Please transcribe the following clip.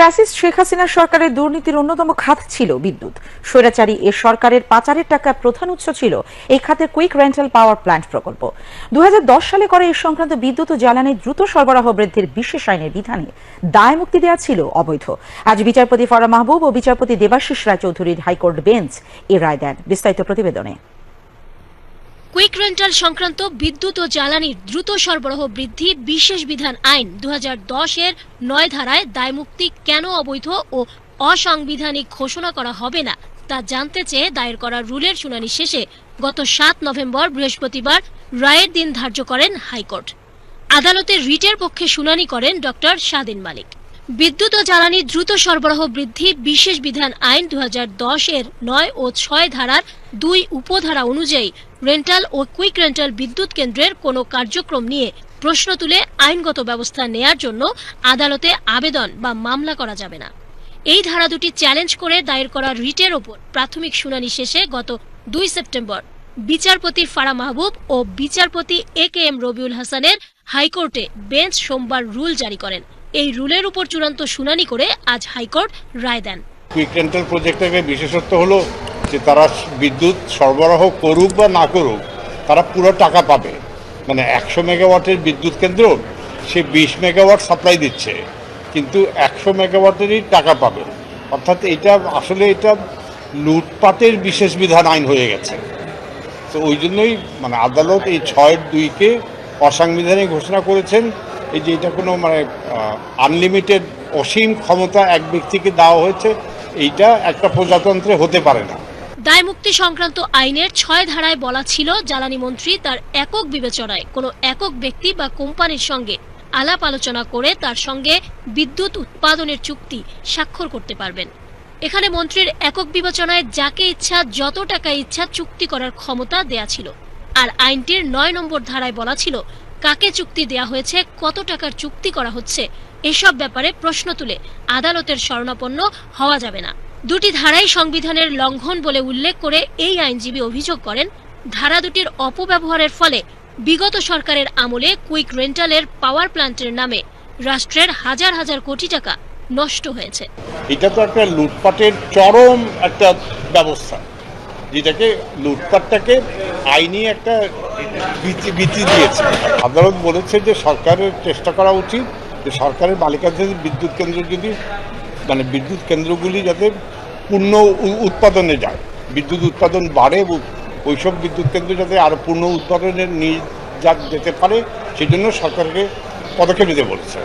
Fascist Sheikh হাসিনার সরকারের দুর্নীতির অন্যতম খাত ছিল বিদ্যুৎ। স্বৈরাচারী এ সরকারের পাচারের টাকার প্রধান উৎস ছিল এই খাতের কুইক রেন্টাল পাওয়ার প্ল্যান্ট প্রকল্প। 2010 সালে করা এই সংক্রান্ত বিদ্যুৎ ও জ্বালানি দ্রুত সরবরাহ বৃদ্ধির বিশেষ আইনের বিধানে দায় মুক্তি দেওয়া ছিল অবৈধ। আজ বিচারপতি ফরা মাহবুব ও বিচারপতি দেবাশিস রায় চৌধুরীর হাইকোর্ট বেঞ্চ এ রায় দেন। বিস্তারিত প্রতিবেদনে। কুইক রেন্টাল সংক্রান্ত বিদ্যুৎ ও জ্বালানির দ্রুত সরবরাহ বৃদ্ধি বিশেষ বিধান আইন 2010-এর 9 ধারায় দায়মুক্তি কেন অবৈধ ও অসাংবিধানিক ঘোষণা করা হবে না তা জানতে চেয়ে দায়ের করা রুলের শুনানি শেষে গত 7 নভেম্বর বৃহস্পতিবার রায়ের দিন ধার্য করেন হাইকোর্ট। আদালতে রিটের পক্ষে শুনানি করেন ডক্টর স্বাধীন মালিক। বিদ্যুৎ ও জ্বালানি দ্রুত সরবরাহ বৃদ্ধি বিশেষ বিধান আইন 2010-এর 9 ও 6 ধারার 2 উপধারা অনুযায়ী রেন্টাল ও কুইক রেন্টাল বিদ্যুৎ কেন্দ্রের কোনো কার্যক্রম নিয়ে প্রশ্ন তুলে আইনগত ব্যবস্থা নেয়ার জন্য আদালতে আবেদন বা মামলা করা যাবে না। এই ধারা দুটি চ্যালেঞ্জ করে দায়ের করা রিটের ওপর প্রাথমিক শুনানি শেষে গত 2 সেপ্টেম্বর বিচারপতি ফারা মাহবুব ও বিচারপতি AKM রবিউল হাসানের হাইকোর্টে বেঞ্চ সোমবার রুল জারি করেন। এই রুলের উপর চূড়ান্ত শুনানি করে আজ হাইকোর্ট রায় দেন। কুইক রেন্টাল প্রজেক্টের বিশেষত্ব হলো যে তারা বিদ্যুৎ সরবরাহ করুক বা না করুক তারা পুরো টাকা পাবে। মানে 100 মেগাওয়াটের বিদ্যুৎ কেন্দ্র সে 20 মেগাওয়াট সাপ্লাই দিচ্ছে, কিন্তু 100 মেগাওয়াটেরই টাকা পাবে। অর্থাৎ এটা আসলে লুটপাটের বিশেষ বিধান আইন হয়ে গেছে। তো ওই জন্যই মানে আদালত এই 6-2-কে অসাংবিধানিক ঘোষণা করেছেন। এই যে এটা কোনো আনলিমিটেড অসীম ক্ষমতা এক ব্যক্তিকে দেওয়া হয়েছে, এইটা একটা প্রজাতন্ত্রে হতে পারে না। দায়মুক্তি সংক্রান্ত আইনের 6 ধারায় বলা ছিল জ্বালানি মন্ত্রী তার একক বিবেচনায় কোনো একক ব্যক্তি বা কোম্পানির সঙ্গে আলাপ আলোচনা করে তার সঙ্গে বিদ্যুৎ উৎপাদনের চুক্তি স্বাক্ষর করতে পারবেন। এখানে মন্ত্রীর একক বিবেচনায় যাকে ইচ্ছা যত টাকা ইচ্ছা চুক্তি করার ক্ষমতা দেয়া ছিল। আর আইনটির 9 নম্বর ধারায় বলা ছিল কাকে চুক্তি দেয়া হয়েছে, কত টাকার চুক্তি করা হচ্ছে, এসব ব্যাপারে প্রশ্ন তুলে আদালতের শরণাপন্ন হওয়া যাবে না। দুটি ধারাই সংবিধানের লঙ্ঘন বলে উল্লেখ করে এই আইনজীবী অভিযোগ করেন ধারা দুটির অপব্যবহারের ফলে বিগত সরকারের আমলে কুইক রেন্টালের পাওয়ার প্ল্যান্টের নামে রাষ্ট্রের হাজার হাজার কোটি টাকা নষ্ট হয়েছে। এটা তো একটা লুটপাটের চরম একটা ব্যবস্থা, যেটাকে লুটপাটটাকে আইনি একটা বৃত্তি দিয়েছে। আদালত বলেছে যে সরকারের চেষ্টা করা উচিত যে সরকারের মালিকানাধীন বিদ্যুৎ কেন্দ্র যদি বিদ্যুৎ কেন্দ্রগুলি যাতে পূর্ণ উৎপাদনে যায়, বিদ্যুৎ উৎপাদন বাড়ে, ওইসব বিদ্যুৎ কেন্দ্র যাতে আরও পূর্ণ উৎপাদনে নিয়ে যেতে পারে, সেই জন্য সরকারকে পদক্ষেপ নিতে বলেছে।